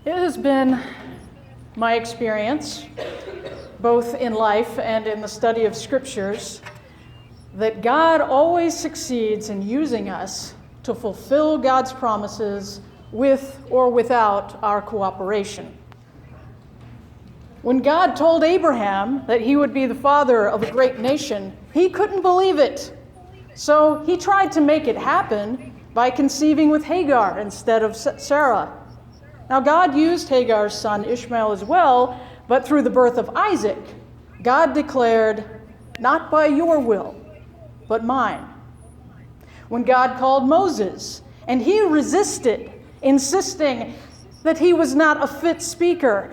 It has been my experience, both in life and in the study of scriptures, that God always succeeds in using us to fulfill God's promises with or without our cooperation. When God told Abraham that he would be the father of a great nation, he couldn't believe it. So he tried to make it happen by conceiving with Hagar instead of Sarah. Now God used Hagar's son Ishmael as well, but through the birth of Isaac, God declared, "Not by your will, but mine." When God called Moses, and he resisted, insisting that he was not a fit speaker,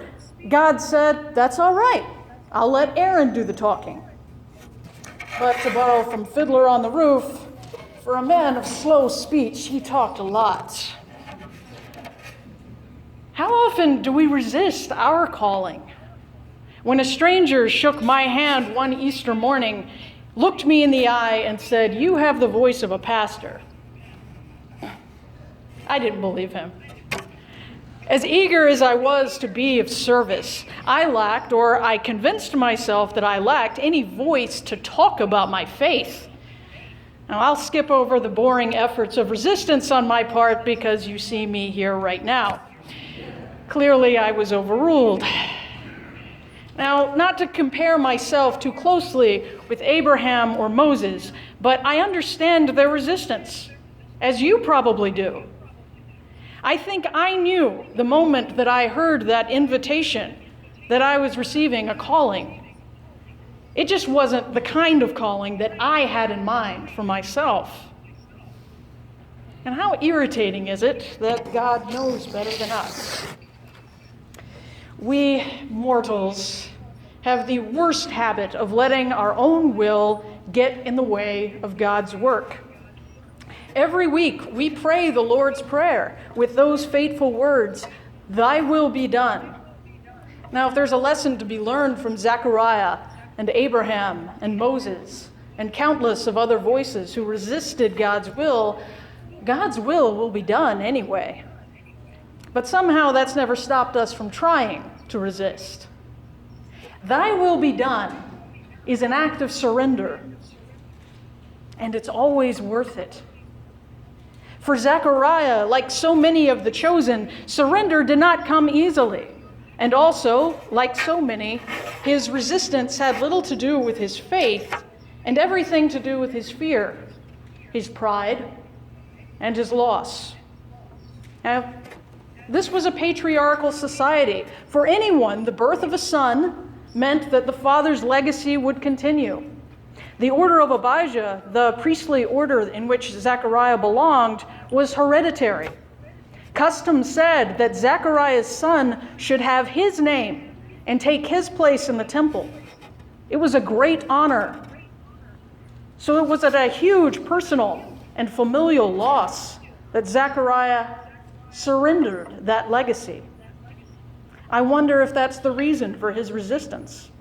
God said, "That's all right. I'll let Aaron do the talking." But to borrow from Fiddler on the Roof, for a man of slow speech, he talked a lot. How often do we resist our calling? When a stranger shook my hand one Easter morning, looked me in the eye and said, "You have the voice of a pastor," I didn't believe him. As eager as I was to be of service, I convinced myself that I lacked any voice to talk about my faith. Now, I'll skip over the boring efforts of resistance on my part because you see me here right now. Clearly, I was overruled. Now, not to compare myself too closely with Abraham or Moses, but I understand their resistance, as you probably do. I think I knew the moment that I heard that invitation that I was receiving a calling. It just wasn't the kind of calling that I had in mind for myself. And how irritating is it that God knows better than us? We mortals have the worst habit of letting our own will get in the way of God's work. Every week we pray the Lord's Prayer with those fateful words, "Thy will be done." Now, if there's a lesson to be learned from Zechariah and Abraham and Moses and countless of other voices who resisted God's will be done anyway. But somehow that's never stopped us from trying to resist. "Thy will be done" is an act of surrender, and it's always worth it. For Zechariah, like so many of the chosen, surrender did not come easily. And also, like so many, his resistance had little to do with his faith and everything to do with his fear, his pride, and his loss. Now, this was a patriarchal society. For anyone, the birth of a son meant that the father's legacy would continue. The order of Abijah, the priestly order in which Zechariah belonged, was hereditary. Custom said that Zechariah's son should have his name and take his place in the temple. It was a great honor. So it was at a huge personal and familial loss that Zechariah surrendered that legacy. I wonder if that's the reason for his resistance.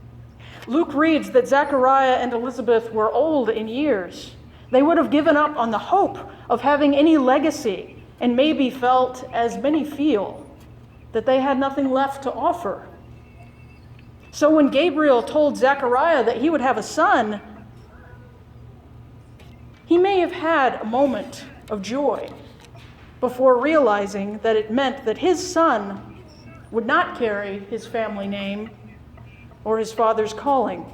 Luke reads that Zechariah and Elizabeth were old in years. They would have given up on the hope of having any legacy and maybe felt, as many feel, that they had nothing left to offer. So when Gabriel told Zechariah that he would have a son, he may have had a moment of joy before realizing that it meant that his son would not carry his family name or his father's calling.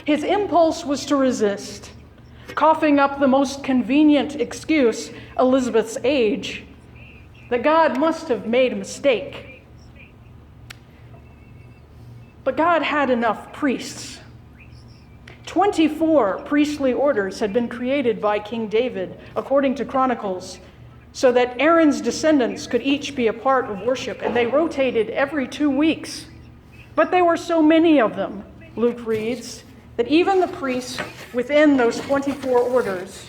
His impulse was to resist, coughing up the most convenient excuse, Elizabeth's age, that God must have made a mistake. But God had enough priests. 24 priestly orders had been created by King David, according to Chronicles, so that Aaron's descendants could each be a part of worship, and they rotated every 2 weeks. But there were so many of them, Luke reads, that even the priests within those 24 orders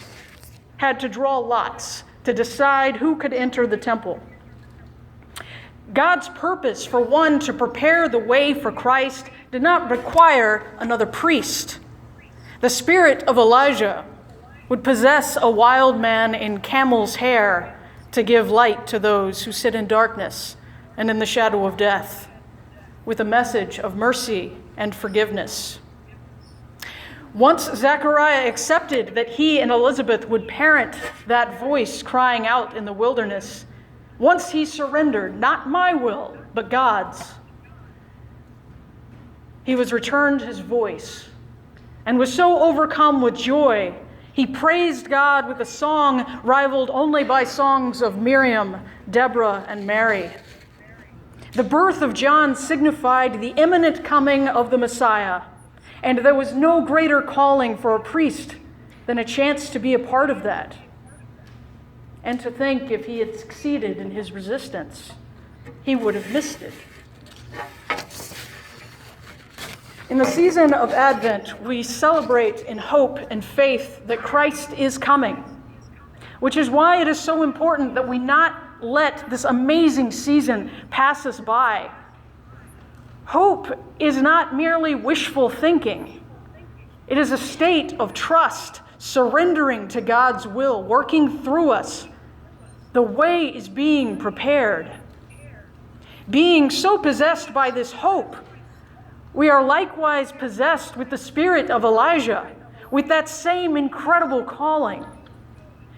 had to draw lots to decide who could enter the temple. God's purpose for one to prepare the way for Christ did not require another priest. The spirit of Elijah would possess a wild man in camel's hair to give light to those who sit in darkness, and in the shadow of death, with a message of mercy and forgiveness. Once Zechariah accepted that he and Elizabeth would parent that voice crying out in the wilderness, once he surrendered, not my will, but God's, he was returned his voice and was so overcome with joy, he praised God with a song rivaled only by songs of Miriam, Deborah, and Mary. The birth of John signified the imminent coming of the Messiah, and there was no greater calling for a priest than a chance to be a part of that. And to think if he had succeeded in his resistance, he would have missed it. In the season of Advent, we celebrate in hope and faith that Christ is coming, which is why it is so important that we not let this amazing season pass us by. Hope is not merely wishful thinking. It is a state of trust, surrendering to God's will, working through us. The way is being prepared. Being so possessed by this hope, we are likewise possessed with the spirit of Elijah, with that same incredible calling.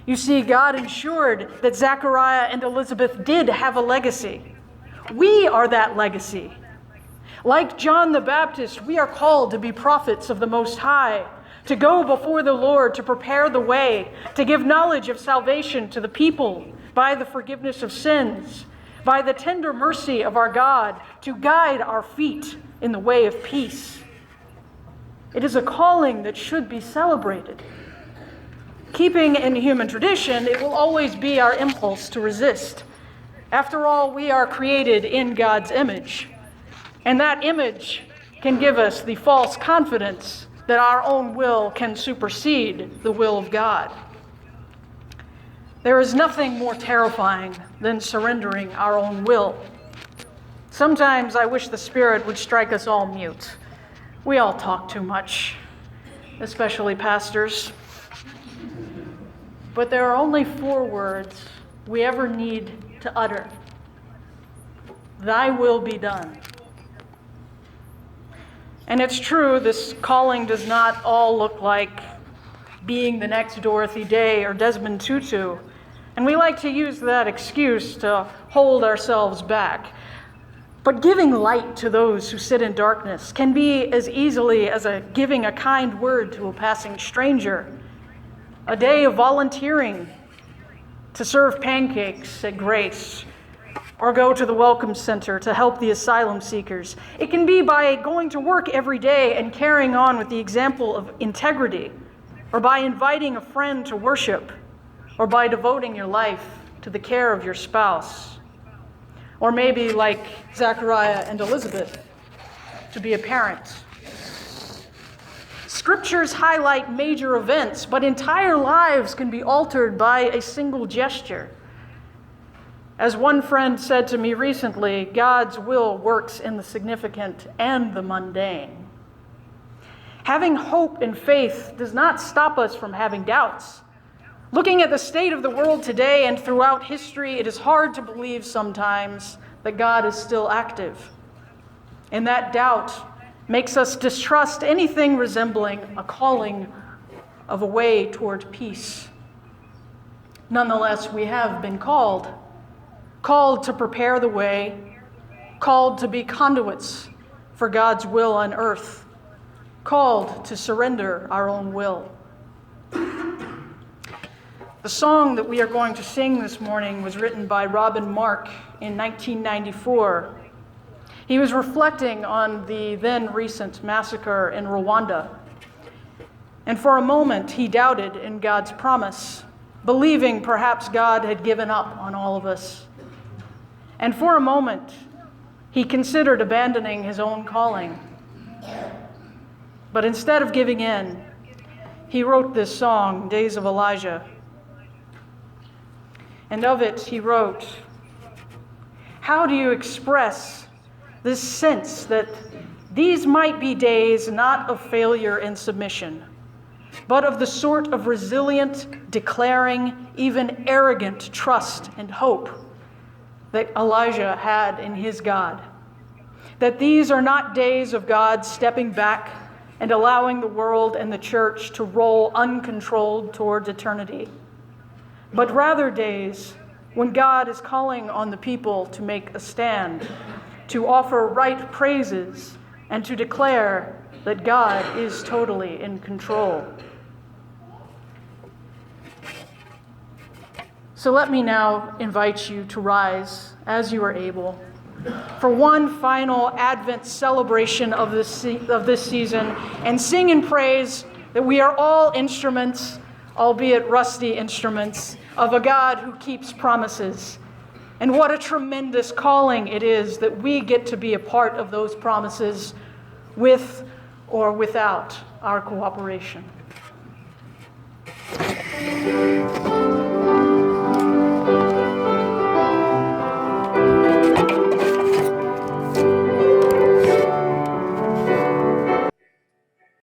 You see, God ensured that Zechariah and Elizabeth did have a legacy. We are that legacy. Like John the Baptist, we are called to be prophets of the Most High, to go before the Lord, to prepare the way, to give knowledge of salvation to the people by the forgiveness of sins, by the tender mercy of our God, to guide our feet in the way of peace. It is a calling that should be celebrated. Keeping in human tradition, it will always be our impulse to resist. After all, we are created in God's image, and that image can give us the false confidence that our own will can supersede the will of God. There is nothing more terrifying than surrendering our own will. Sometimes I wish the Spirit would strike us all mute. We all talk too much, especially pastors. But there are only 4 words we ever need to utter. Thy will be done. And it's true, this calling does not all look like being the next Dorothy Day or Desmond Tutu. And we like to use that excuse to hold ourselves back. But giving light to those who sit in darkness can be as easily as giving a kind word to a passing stranger, a day of volunteering to serve pancakes at Grace, or go to the Welcome Center to help the asylum seekers. It can be by going to work every day and carrying on with the example of integrity, or by inviting a friend to worship, or by devoting your life to the care of your spouse. Or maybe, like Zechariah and Elizabeth, to be a parent. Scriptures highlight major events, but entire lives can be altered by a single gesture. As one friend said to me recently, God's will works in the significant and the mundane. Having hope and faith does not stop us from having doubts. Looking at the state of the world today and throughout history, it is hard to believe sometimes that God is still active. And that doubt makes us distrust anything resembling a calling of a way toward peace. Nonetheless, we have been called to prepare the way, called to be conduits for God's will on earth, called to surrender our own will. The song that we are going to sing this morning was written by Robin Mark in 1994. He was reflecting on the then recent massacre in Rwanda. And for a moment, he doubted in God's promise, believing perhaps God had given up on all of us. And for a moment, he considered abandoning his own calling. But instead of giving in, he wrote this song, Days of Elijah. And of it he wrote, "How do you express this sense that these might be days not of failure and submission, but of the sort of resilient, declaring, even arrogant trust and hope, that Elijah had in his God. That these are not days of God stepping back and allowing the world and the church to roll uncontrolled towards eternity, but rather days when God is calling on the people to make a stand, to offer right praises, and to declare that God is totally in control. So let me now invite you to rise as you are able for one final Advent celebration of this season and sing in praise that we are all instruments, albeit rusty instruments, of a God who keeps promises. And what a tremendous calling it is that we get to be a part of those promises with or without our cooperation.